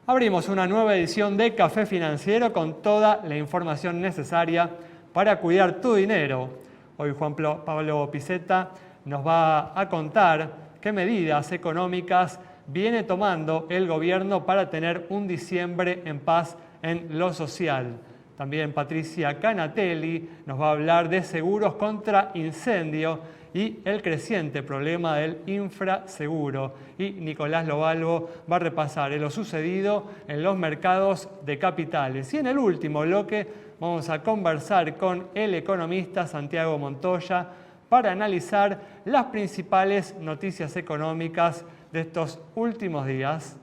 Abrimos una nueva edición de Café Financiero con toda la información necesaria para cuidar tu dinero. Hoy Juan Pablo Pizeta nos va a contar qué medidas económicas viene tomando el gobierno para tener un diciembre en paz en lo social. También Patricia Canatelli nos va a hablar de seguros contra incendio y el creciente problema del infraseguro. Y Nicolás Lobalvo va a repasar lo sucedido en los mercados de capitales. Y en el último bloque vamos a conversar con el economista Santiago Montoya para analizar las principales noticias económicas de estos últimos días.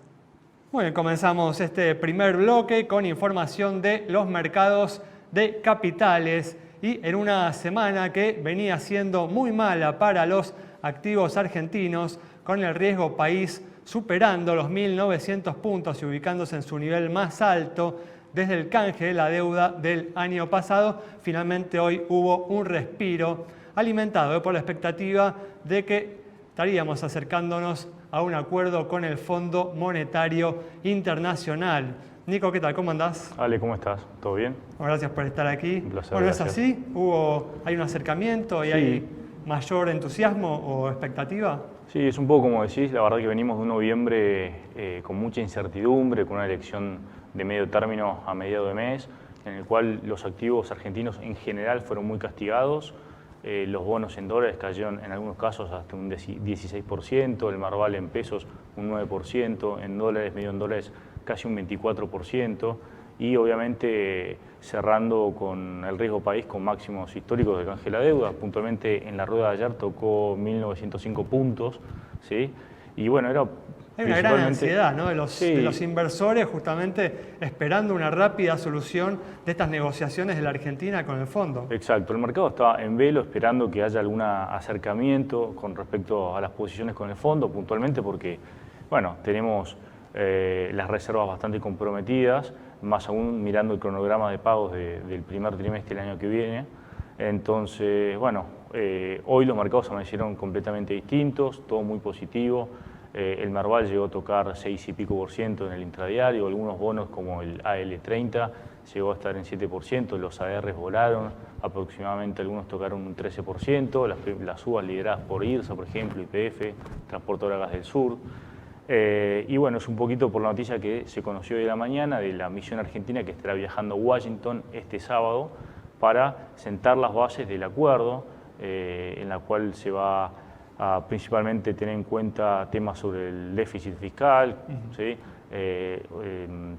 Muy bien, comenzamos este primer bloque con información de los mercados de capitales. Y en una semana que venía siendo muy mala para los activos argentinos, con el riesgo país superando los 1.900 puntos y ubicándose en su nivel más alto desde el canje de la deuda del año pasado, finalmente hoy hubo un respiro alimentado por la expectativa de que estaríamos acercándonos a un acuerdo con el Fondo Monetario Internacional. Nico, ¿qué tal? ¿Cómo andás? Ale, ¿cómo estás? ¿Todo bien? Bueno, gracias por estar aquí. Un placer, bueno, ¿es gracias. así? ¿Hay un acercamiento y Sí. hay mayor entusiasmo o expectativa? Sí, es un poco como decís, la verdad que venimos de un noviembre con mucha incertidumbre, con una elección de medio término a mediado de mes, en el cual los activos argentinos en general fueron muy castigados. Los bonos en dólares cayeron en algunos casos hasta un 16%, el Marval en pesos un 9%, en dólares, medio en dólares casi un 24%, y obviamente cerrando con el riesgo país con máximos históricos de canje de la deuda. Puntualmente en la rueda de ayer tocó 1.905 puntos, ¿sí? Y bueno, era Hay una gran ansiedad, ¿no? de los inversores justamente esperando una rápida solución de estas negociaciones de la Argentina con el fondo. Exacto, el mercado está en velo esperando que haya algún acercamiento con respecto a las posiciones con el fondo, puntualmente porque, bueno, tenemos las reservas bastante comprometidas, más aún mirando el cronograma de pagos del primer trimestre del año que viene. Entonces, bueno, hoy los mercados amanecieron completamente distintos, todo muy positivo. El Merval llegó a tocar 6 y pico % en el intradiario, algunos bonos como el AL30 llegó a estar en 7%, los ARs volaron, aproximadamente algunos tocaron un 13%, las subas lideradas por IRSA, por ejemplo, YPF, Transportadora Gas del Sur. Y bueno, es un poquito por la noticia que se conoció hoy de la mañana de la misión argentina que estará viajando a Washington este sábado para sentar las bases del acuerdo, en la cual se va a principalmente tener en cuenta temas sobre el déficit fiscal, ¿sí?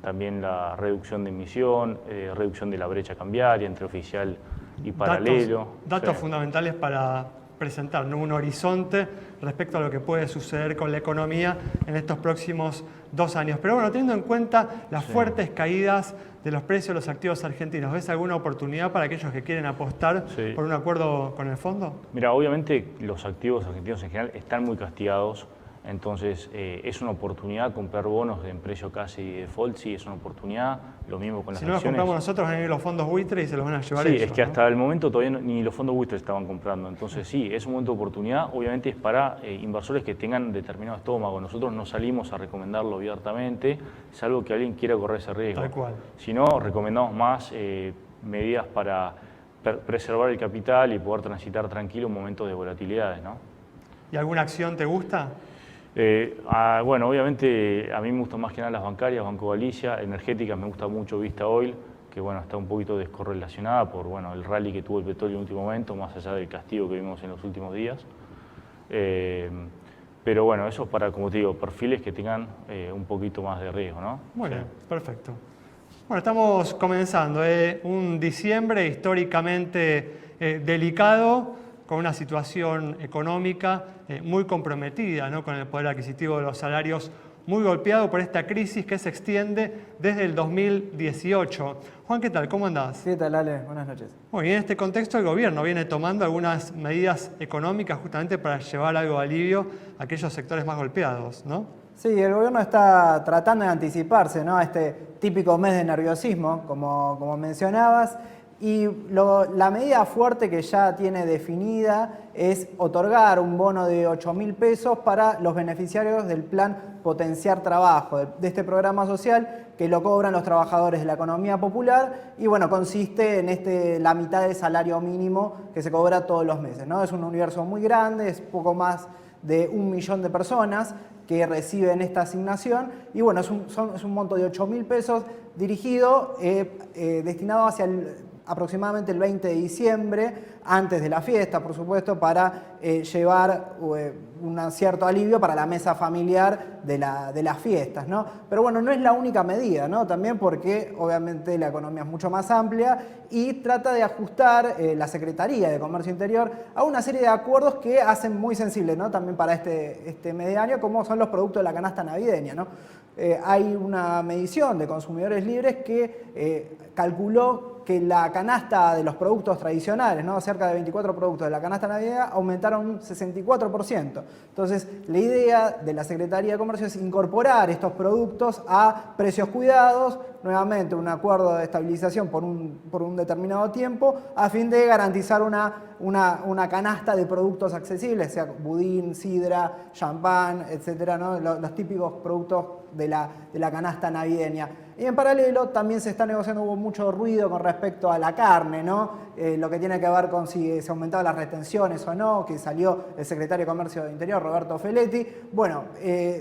También la reducción de emisión, reducción de la brecha cambiaria entre oficial y paralelo. Datos Sí. fundamentales para presentar, ¿no? Un horizonte respecto a lo que puede suceder con la economía en estos próximos 2 años. Pero bueno, teniendo en cuenta las fuertes caídas de los precios de los activos argentinos, ¿ves alguna oportunidad para aquellos que quieren apostar por un acuerdo con el fondo? Mira, obviamente los activos argentinos en general están muy castigados, entonces es una oportunidad comprar bonos en precio casi default, sí, es una oportunidad, lo mismo con las acciones. Si no los compramos nosotros, van a ir los fondos buitre y se los van a llevar Sí, ellos. es que ¿no? hasta el momento todavía ni los fondos buitres estaban comprando, entonces sí, es un momento de oportunidad, obviamente es para inversores que tengan determinado estómago. Nosotros no salimos a recomendarlo abiertamente, salvo que alguien quiera correr ese riesgo. Tal cual. Si no, recomendamos más medidas para preservar el capital y poder transitar tranquilo momentos de volatilidades, ¿no? ¿Y alguna acción te gusta? Bueno, obviamente a mí me gustan más que nada las bancarias, Banco Galicia, energéticas me gusta mucho Vista Oil, que bueno, está un poquito descorrelacionada por bueno, el rally que tuvo el petróleo en el último momento, más allá del castigo que vimos en los últimos días. Pero bueno, eso es para, como te digo, perfiles que tengan un poquito más de riesgo, ¿no? Muy bien, perfecto. Bueno, estamos comenzando un diciembre históricamente delicado, con una situación económica muy comprometida, ¿no? Con el poder adquisitivo de los salarios muy golpeado por esta crisis que se extiende desde el 2018. Juan, ¿qué tal? ¿Cómo andás? ¿Qué tal, Ale? Buenas noches. Muy bien, en este contexto el gobierno viene tomando algunas medidas económicas justamente para llevar algo de alivio a aquellos sectores más golpeados, ¿no? Sí, el gobierno está tratando de anticiparse, ¿no?, a este típico mes de nerviosismo, como mencionabas, Y la medida fuerte que ya tiene definida es otorgar un bono de 8.000 pesos para los beneficiarios del plan Potenciar Trabajo, de este programa social que lo cobran los trabajadores de la economía popular y bueno, consiste en la mitad del salario mínimo que se cobra todos los meses, ¿no? Es un universo muy grande, es poco más de 1 millón de personas que reciben esta asignación y bueno, es un monto de 8.000 pesos dirigido, destinado hacia aproximadamente el 20 de diciembre, antes de la fiesta, por supuesto, para llevar un cierto alivio para la mesa familiar de las fiestas, ¿no? Pero bueno, no es la única medida, ¿no? También porque obviamente la economía es mucho más amplia y trata de ajustar la Secretaría de Comercio Interior a una serie de acuerdos que hacen muy sensible, ¿no? También para este medio año, como son los productos de la canasta navideña, ¿no? Hay una medición de Consumidores Libres que calculó que la canasta de los productos tradicionales, ¿no? Cerca de 24 productos de la canasta navideña, aumentaron un 64%. Entonces, la idea de la Secretaría de Comercio es incorporar estos productos a precios cuidados, nuevamente un acuerdo de estabilización por un determinado tiempo, a fin de garantizar una canasta de productos accesibles, sea budín, sidra, champán, etcétera, ¿no? Los típicos productos de la canasta navideña. Y en paralelo también se está negociando, hubo mucho ruido con respecto a la carne, ¿no? Lo que tiene que ver con si se aumentaban las retenciones o no, que salió el secretario de Comercio de Interior, Roberto Feletti. Bueno,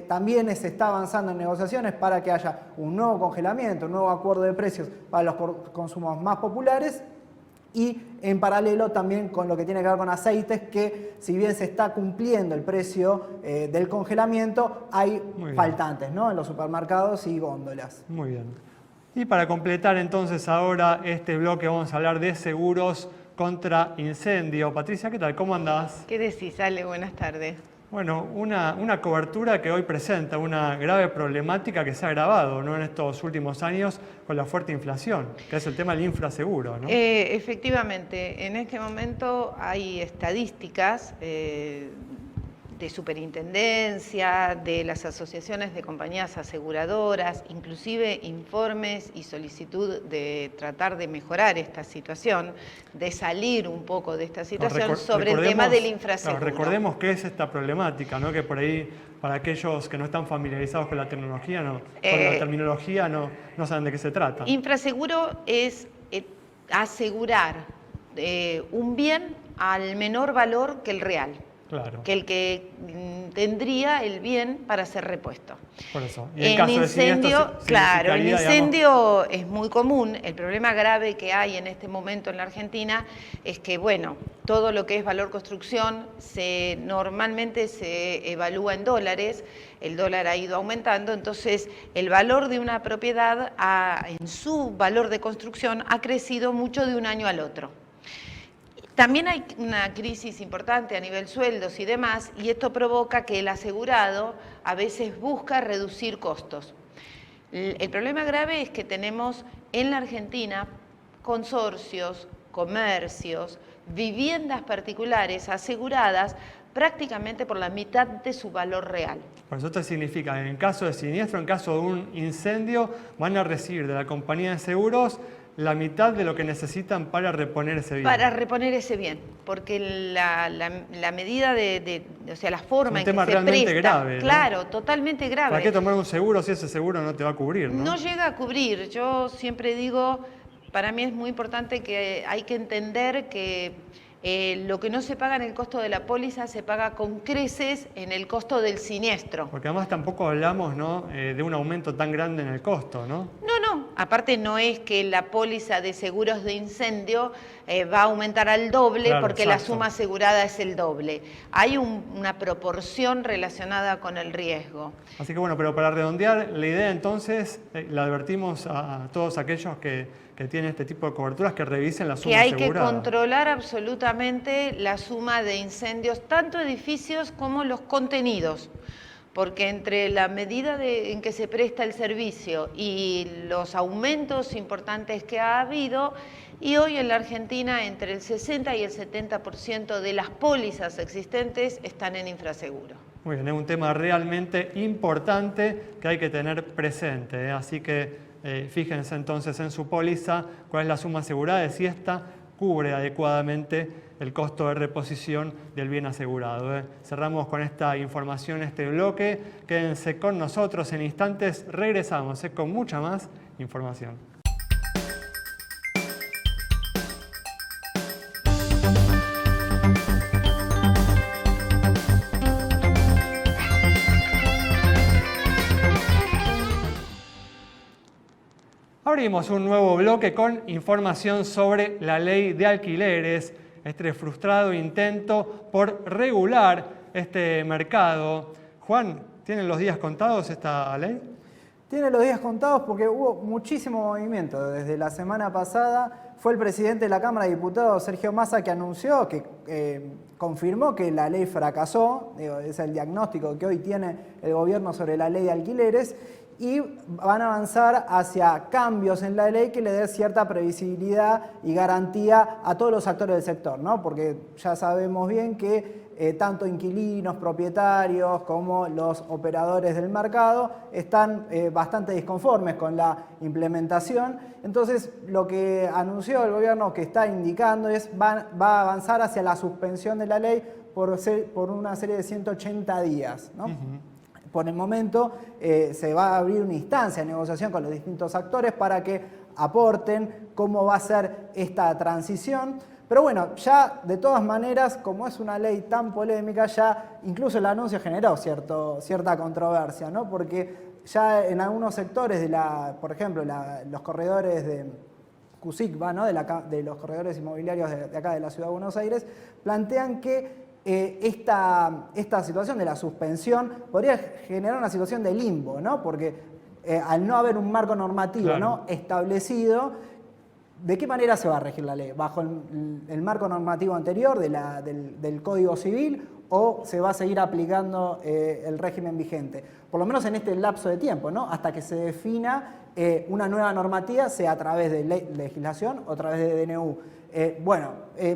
también se está avanzando en negociaciones para que haya un nuevo congelamiento, un nuevo acuerdo de precios para los consumos más populares. Y en paralelo también con lo que tiene que ver con aceites, que si bien se está cumpliendo el precio del congelamiento, hay faltantes, ¿no? En los supermercados y góndolas. Muy bien. Y para completar entonces ahora este bloque vamos a hablar de seguros contra incendio. Patricia, ¿qué tal? ¿Cómo andás? ¿Qué decís, Ale? Buenas tardes. Bueno, una cobertura que hoy presenta una grave problemática que se ha agravado, ¿no? En estos últimos años con la fuerte inflación, que es el tema del infraseguro, ¿no? Efectivamente, en este momento hay estadísticas de superintendencia, de las asociaciones de compañías aseguradoras, inclusive informes y solicitud de tratar de mejorar esta situación, de salir un poco de esta situación sobre el tema del infraseguro. Claro, recordemos qué es esta problemática, ¿no? Que por ahí, para aquellos que no están familiarizados con la tecnología, con la terminología, no saben de qué se trata. Infraseguro es asegurar un bien al menor valor que el real. Claro. Que el que tendría el bien para ser repuesto. Por eso. Y en caso incendio, de claro, el incendio es muy común. El problema grave que hay en este momento en la Argentina es que, bueno, todo lo que es valor construcción normalmente se evalúa en dólares, el dólar ha ido aumentando, entonces el valor de una propiedad en su valor de construcción ha crecido mucho de un año al otro. También hay una crisis importante a nivel sueldos y demás, y esto provoca que el asegurado a veces busca reducir costos. El problema grave es que tenemos en la Argentina consorcios, comercios, viviendas particulares aseguradas prácticamente por la mitad de su valor real. Por eso esto significa, en caso de siniestro, en caso de un incendio, van a recibir de la compañía de seguros la mitad de lo que necesitan para reponer ese bien. Para reponer ese bien, porque la medida o sea, la forma en que se presta... Es un tema realmente grave, ¿no? Claro, totalmente grave. ¿Para qué tomar un seguro si ese seguro no te va a cubrir, no? No llega a cubrir. Yo siempre digo, para mí es muy importante que hay que entender que lo que no se paga en el costo de la póliza se paga con creces en el costo del siniestro. Porque además tampoco hablamos, ¿no? De un aumento tan grande en el costo, ¿no? No. Aparte no es que la póliza de seguros de incendio va a aumentar al doble, claro, porque exacto, la suma asegurada es el doble. Hay una proporción relacionada con el riesgo. Así que bueno, pero para redondear, la idea entonces, la advertimos a todos aquellos que tienen este tipo de coberturas, que revisen la suma asegurada. Que hay que controlar absolutamente la suma de incendios, tanto edificios como los contenidos. Porque entre la medida en que se presta el servicio y los aumentos importantes que ha habido, y hoy en la Argentina entre el 60 y el 70% de las pólizas existentes están en infraseguro. Muy bien, es un tema realmente importante que hay que tener presente, ¿eh? Así que fíjense entonces en su póliza cuál es la suma asegurada, si esta cubre adecuadamente el costo de reposición del bien asegurado. Cerramos con esta información, este bloque. Quédense con nosotros, en instantes regresamos con mucha más información. Abrimos un nuevo bloque con información sobre la ley de alquileres, este frustrado intento por regular este mercado. Juan, ¿tienen los días contados esta ley? Tiene los días contados porque hubo muchísimo movimiento. Desde la semana pasada fue el presidente de la Cámara de Diputados, Sergio Massa, que anunció, que confirmó que la ley fracasó. Es el diagnóstico que hoy tiene el gobierno sobre la ley de alquileres. Y van a avanzar hacia cambios en la ley que le dé cierta previsibilidad y garantía a todos los actores del sector, ¿no? Porque ya sabemos bien que tanto inquilinos, propietarios como los operadores del mercado están bastante disconformes con la implementación. Entonces, lo que anunció el gobierno, que está indicando, es va a avanzar hacia la suspensión de la ley por una serie de 180 días, ¿no? Por el momento se va a abrir una instancia de negociación con los distintos actores para que aporten cómo va a ser esta transición. Pero bueno, ya de todas maneras, como es una ley tan polémica, ya incluso el anuncio generó cierta controversia, ¿no? Porque ya en algunos sectores, por ejemplo, los corredores de CUSICBA, ¿no? de los corredores inmobiliarios de acá de la Ciudad de Buenos Aires, plantean que esta situación de la suspensión podría generar una situación de limbo, ¿no? Porque al no haber un marco normativo, claro, ¿no?, establecido, ¿de qué manera se va a regir la ley? ¿Bajo el marco normativo anterior del Código Civil o se va a seguir aplicando el régimen vigente? Por lo menos en este lapso de tiempo, ¿no? Hasta que se defina una nueva normativa, sea a través de legislación o a través de DNU.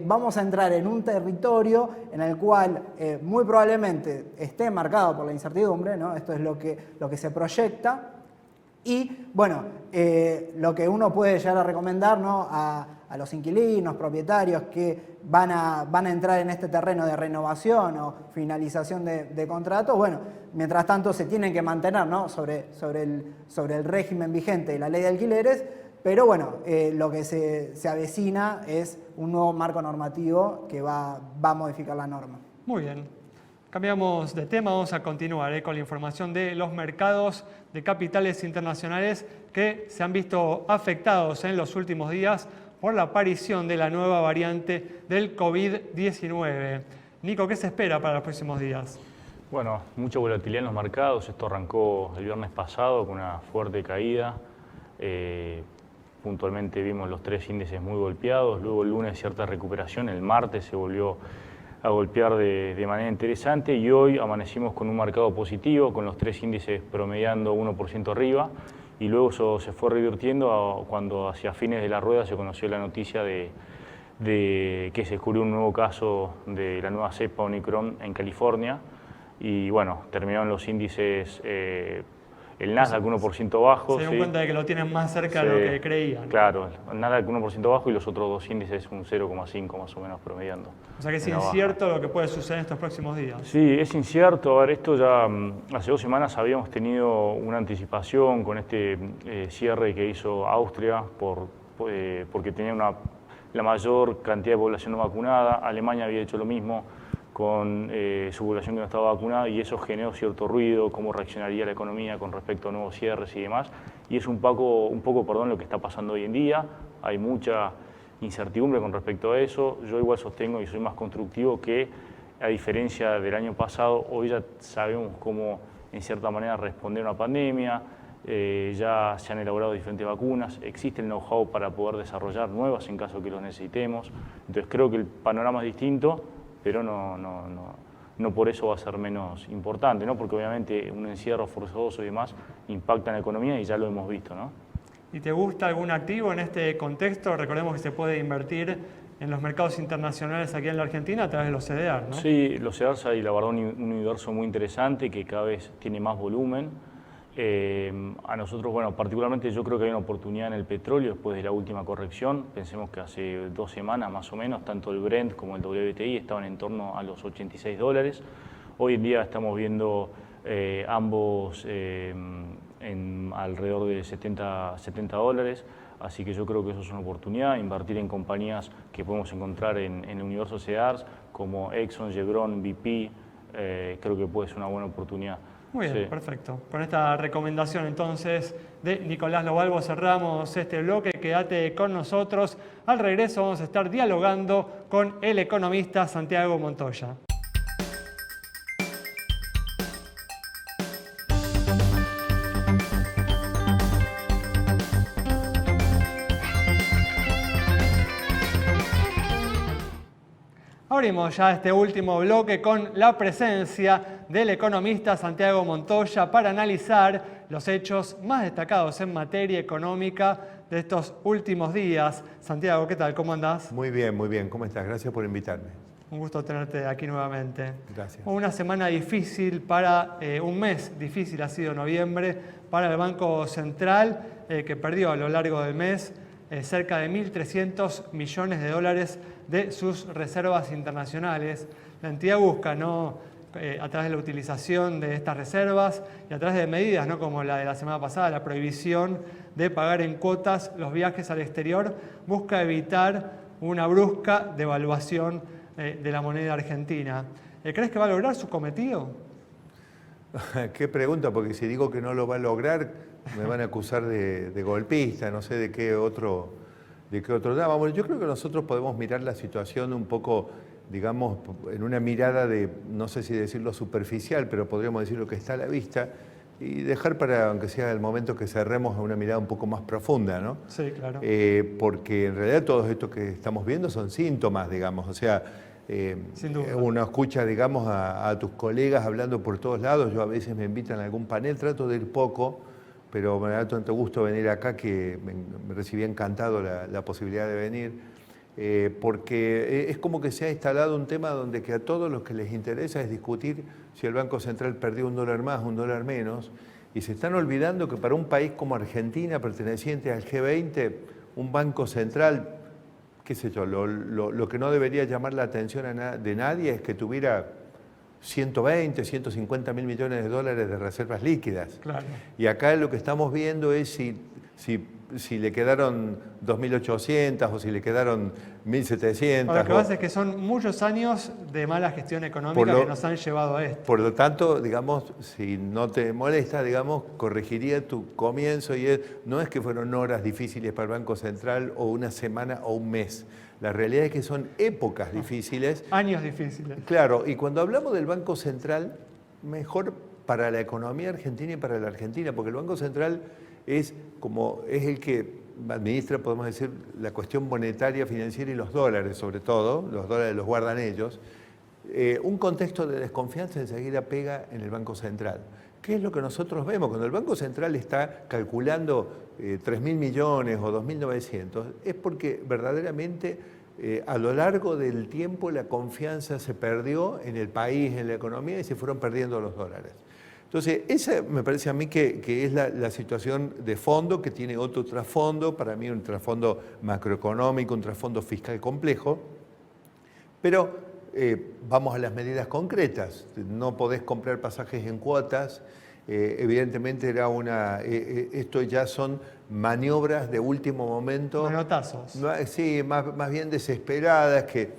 Vamos a entrar en un territorio en el cual muy probablemente esté marcado por la incertidumbre, ¿no? Esto es lo que se proyecta. Y bueno, lo que uno puede llegar a recomendar, ¿no?, a los inquilinos, propietarios que van a entrar en este terreno de renovación o finalización de contratos, bueno, mientras tanto se tienen que mantener, ¿no?, sobre el régimen vigente de la ley de alquileres. Pero bueno, lo que se avecina es un nuevo marco normativo que va a modificar la norma. Muy bien. Cambiamos de tema, vamos a continuar con la información de los mercados de capitales internacionales que se han visto afectados en los últimos días por la aparición de la nueva variante del COVID-19. Nico, ¿qué se espera para los próximos días? Bueno, mucha volatilidad en los mercados. Esto arrancó el viernes pasado con una fuerte caída. Puntualmente vimos los 3 índices muy golpeados, luego el lunes cierta recuperación, el martes se volvió a golpear de manera interesante y hoy amanecimos con un mercado positivo, con los 3 índices promediando 1% arriba, y luego eso se fue revirtiendo cuando hacia fines de la rueda se conoció la noticia de que se descubrió un nuevo caso de la nueva cepa Omicron en California, y bueno, terminaron los índices, el Nasdaq 1% bajo. Se dieron cuenta de que lo tienen más cerca de lo que creían. Claro, el Nasdaq 1% bajo y los otros 2 índices un 0,5 más o menos promediando. O sea que es incierto lo que puede suceder en estos próximos días. Sí, es incierto. A ver, esto ya hace 2 semanas habíamos tenido una anticipación con este cierre que hizo Austria porque tenía la mayor cantidad de población no vacunada. Alemania había hecho lo mismo con su población que no estaba vacunada, y eso generó cierto ruido, cómo reaccionaría la economía con respecto a nuevos cierres y demás. Y es un poco lo que está pasando hoy en día. Hay mucha incertidumbre con respecto a eso. Yo igual sostengo y soy más constructivo que, a diferencia del año pasado, hoy ya sabemos cómo, en cierta manera, responder a una pandemia. Ya se han elaborado diferentes vacunas, existe el know-how para poder desarrollar nuevas en caso que los necesitemos. Entonces creo que el panorama es distinto, pero no por eso va a ser menos importante, ¿no? Porque obviamente un encierro forzoso y demás impacta en la economía y ya lo hemos visto, ¿no? ¿Y te gusta algún activo en este contexto? Recordemos que se puede invertir en los mercados internacionales aquí en la Argentina a través de los CDR, ¿no? Sí, los CDRs hay, la verdad, un universo muy interesante que cada vez tiene más volumen A nosotros, bueno, particularmente yo creo que hay una oportunidad en el petróleo después de la última corrección. Pensemos que hace 2 semanas más o menos, tanto el Brent como el WTI estaban en torno a los $86. Hoy en día estamos viendo ambos en alrededor de $70. Así que yo creo que eso es una oportunidad, invertir en compañías que podemos encontrar en el universo CEDARS, como Exxon, Chevron, BP, creo que puede ser una buena oportunidad. Muy bien, Sí. perfecto. Con esta recomendación entonces de Nicolás Lobalvo cerramos este bloque. Quédate con nosotros. Al regreso vamos a estar dialogando con el economista Santiago Montoya. Abrimos ya este último bloque con la presencia del economista Santiago Montoya para analizar los hechos más destacados en materia económica de estos últimos días. Santiago, ¿qué tal? ¿Cómo andás? Muy bien, muy bien. ¿Cómo estás? Gracias por invitarme. Un gusto tenerte aquí nuevamente. Gracias. Una semana difícil un mes difícil ha sido noviembre para el Banco Central, que perdió a lo largo del mes cerca de 1.300 millones de dólares de sus reservas internacionales. La entidad busca, a través de la utilización de estas reservas y a través de medidas, como la de la semana pasada, la prohibición de pagar en cuotas los viajes al exterior, busca evitar una brusca devaluación de la moneda argentina. ¿Crees que va a lograr su cometido? Qué pregunta, porque si digo que no lo va a lograr, me van a acusar de golpista, no sé de qué otro tema. Bueno, yo creo que nosotros podemos mirar la situación un poco, digamos, en una mirada de, no sé si decirlo superficial, pero podríamos decir lo que está a la vista, y dejar para, aunque sea el momento que cerremos, una mirada un poco más profunda, ¿no? Sí, claro. Porque en realidad todo esto que estamos viendo son síntomas, digamos, o sea, Sin duda. uno escucha, digamos, a tus colegas hablando por todos lados. Yo a veces me invitan a algún panel, trato de ir poco, pero me da tanto gusto venir acá que me recibí encantado la posibilidad de venir, porque es como que se ha instalado un tema donde que a todos los que les interesa es discutir si el Banco Central perdió $1 más, $1 menos, y se están olvidando que para un país como Argentina, perteneciente al G20, un Banco Central, qué sé yo, lo que no debería llamar la atención de nadie es que tuviera 120, 150 mil millones de dólares de reservas líquidas. Claro. Y acá lo que estamos viendo es si le quedaron 2.800 o si le quedaron 1.700. Lo que pasa es que son muchos años de mala gestión económica que nos han llevado a esto. Por lo tanto, digamos, si no te molesta, digamos, corregiría tu comienzo y no es que fueron horas difíciles para el Banco Central o una semana o un mes. La realidad es que son épocas difíciles. Años difíciles. Claro, y cuando hablamos del Banco Central, mejor para la economía argentina y para la Argentina, porque el Banco Central es el que administra, podemos decir, la cuestión monetaria, financiera y los dólares, sobre todo, los dólares los guardan ellos. Un contexto de desconfianza enseguida pega en el Banco Central. ¿Qué es lo que nosotros vemos? Cuando el Banco Central está calculando 3.000 millones o 2.900, es porque verdaderamente a lo largo del tiempo la confianza se perdió en el país, en la economía, y se fueron perdiendo los dólares. Entonces, esa me parece a mí que es la situación de fondo, que tiene otro trasfondo, para mí un trasfondo macroeconómico, un trasfondo fiscal complejo, pero vamos a las medidas concretas. No podés comprar pasajes en cuotas, evidentemente esto ya son maniobras de último momento. Manotazos. Sí, más bien desesperadas, que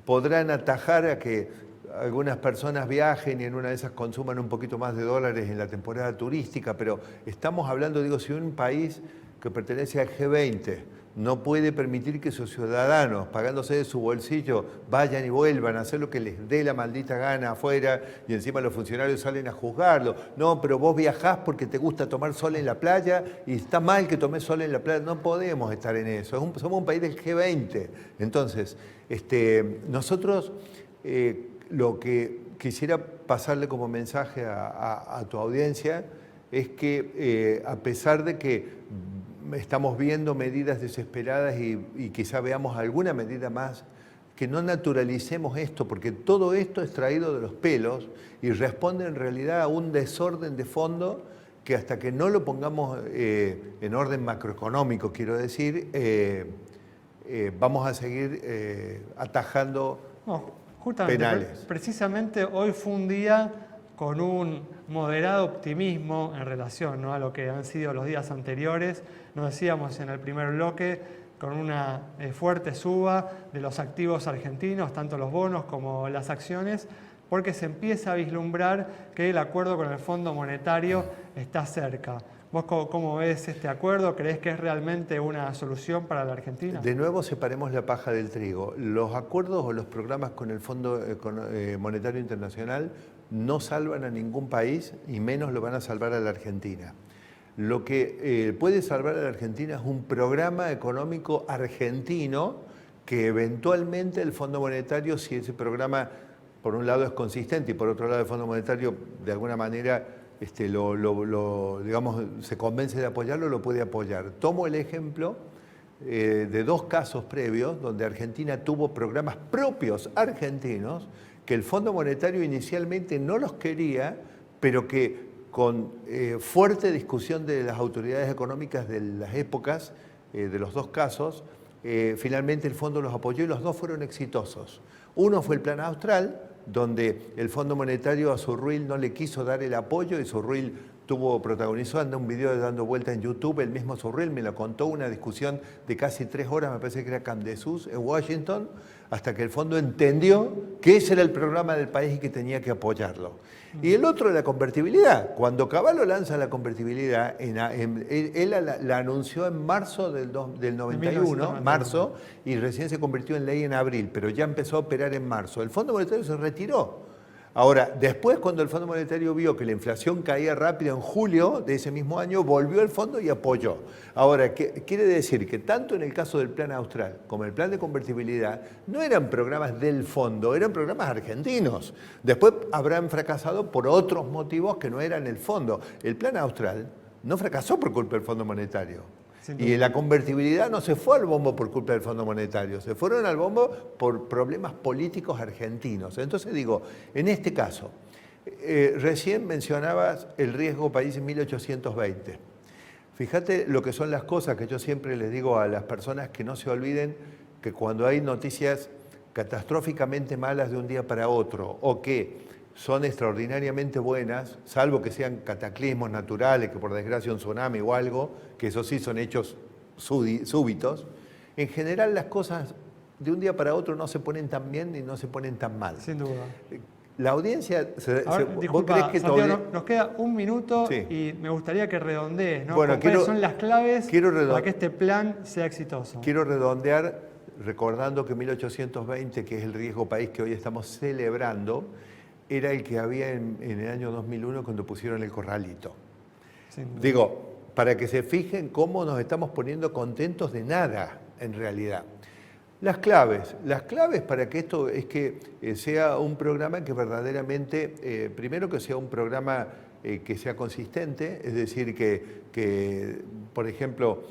podrán atajar a que algunas personas viajen y en una de esas consuman un poquito más de dólares en la temporada turística, pero estamos hablando, digo, si un país que pertenece al G20 no puede permitir que sus ciudadanos, pagándose de su bolsillo, vayan y vuelvan a hacer lo que les dé la maldita gana afuera y encima los funcionarios salen a juzgarlo. No, pero vos viajás porque te gusta tomar sol en la playa y está mal que tomes sol en la playa. No podemos estar en eso. Somos un país del G20. Entonces, nosotros lo que quisiera pasarle como mensaje a tu audiencia es que a pesar de que estamos viendo medidas desesperadas y quizá veamos alguna medida más, que no naturalicemos esto, porque todo esto es traído de los pelos y responde en realidad a un desorden de fondo que hasta que no lo pongamos en orden macroeconómico, quiero decir, vamos a seguir atajando justamente, penales. Precisamente hoy fue un día con un moderado optimismo en relación, ¿no?, a lo que han sido los días anteriores. Nos decíamos en el primer bloque, con una fuerte suba de los activos argentinos, tanto los bonos como las acciones, porque se empieza a vislumbrar que el acuerdo con el Fondo Monetario está cerca. ¿Vos cómo ves este acuerdo? ¿Creés que es realmente una solución para la Argentina? De nuevo separemos la paja del trigo. Los acuerdos o los programas con el Fondo Monetario Internacional no salvan a ningún país y menos lo van a salvar a la Argentina. Lo que puede salvar a la Argentina es un programa económico argentino que eventualmente el Fondo Monetario, si ese programa por un lado es consistente y por otro lado el Fondo Monetario de alguna manera digamos, se convence de apoyarlo, lo puede apoyar. Tomo el ejemplo de dos casos previos donde Argentina tuvo programas propios argentinos que el Fondo Monetario inicialmente no los quería, pero que con fuerte discusión de las autoridades económicas de las épocas, de los dos casos, finalmente el fondo los apoyó y los dos fueron exitosos. Uno fue el Plan Austral, donde el Fondo Monetario a Surruil no le quiso dar el apoyo y Surruil protagonizó un video dando vuelta en YouTube, el mismo Surruil me lo contó, una discusión de casi 3 horas, me parece que era Camp de Sus, en Washington, hasta que el fondo entendió que ese era el programa del país y que tenía que apoyarlo. Y el otro, la convertibilidad. Cuando Cavallo lanza la convertibilidad, él la anunció en marzo del 91, marzo, y recién se convirtió en ley en abril, pero ya empezó a operar en marzo. El Fondo Monetario se retiró. Ahora, después cuando el Fondo Monetario vio que la inflación caía rápido en julio de ese mismo año, volvió al fondo y apoyó. Ahora, quiere decir que tanto en el caso del Plan Austral como el Plan de Convertibilidad no eran programas del fondo, eran programas argentinos. Después habrán fracasado por otros motivos que no eran el fondo. El Plan Austral no fracasó por culpa del Fondo Monetario. Y la convertibilidad no se fue al bombo por culpa del Fondo Monetario, se fueron al bombo por problemas políticos argentinos. Entonces digo, en este caso, recién mencionabas el riesgo país en 1820. Fíjate lo que son las cosas que yo siempre les digo a las personas, que no se olviden que cuando hay noticias catastróficamente malas de un día para otro o que son extraordinariamente buenas, salvo que sean cataclismos naturales, que por desgracia un tsunami o algo, que eso sí son hechos súbitos, en general las cosas de un día para otro no se ponen tan bien ni no se ponen tan mal. Sin duda. La audiencia... Disculpa, ¿vos crees que Santiago, nos queda un minuto sí. Y me gustaría que redondees, ¿no? Bueno, ¿Cuáles son las claves para que este plan sea exitoso? Quiero redondear recordando que 1820, que es el riesgo país que hoy estamos celebrando, era el que había en el año 2001 cuando pusieron el corralito. Digo, para que se fijen cómo nos estamos poniendo contentos de nada, en realidad. Las claves para que esto es que sea un programa que verdaderamente, primero que sea un programa que sea consistente, es decir, que por ejemplo,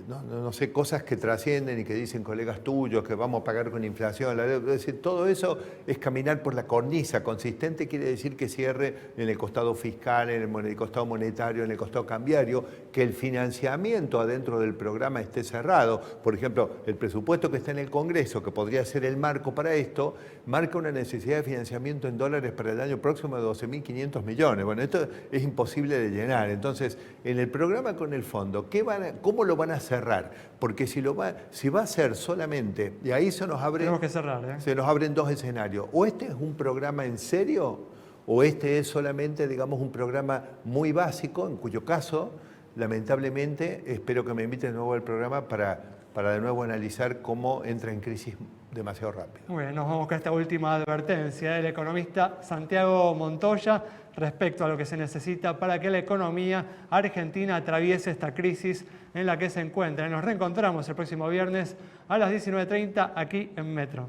no sé, cosas que trascienden y que dicen colegas tuyos, que vamos a pagar con inflación, es decir, todo eso es caminar por la cornisa. Consistente quiere decir que cierre en el costado fiscal, en el costado monetario, en el costado cambiario, que el financiamiento adentro del programa esté cerrado. Por ejemplo, el presupuesto que está en el Congreso, que podría ser el marco para esto, marca una necesidad de financiamiento en dólares para el año próximo de 12.500 millones. Bueno, esto es imposible de llenar. Entonces, en el programa con el fondo, ¿cómo lo van a cerrar? Porque si va a ser solamente, y ahí se nos abre... Tenemos que cerrar, ¿eh? Se nos abren dos escenarios. O este es un programa en serio, o este es solamente, digamos, un programa muy básico, en cuyo caso, lamentablemente, espero que me inviten de nuevo al programa para de nuevo analizar cómo entra en crisis demasiado rápido. Muy bien, nos vamos con esta última advertencia del economista Santiago Montoya respecto a lo que se necesita para que la economía argentina atraviese esta crisis en la que se encuentra. Nos reencontramos el próximo viernes a las 19:30 aquí en Metro.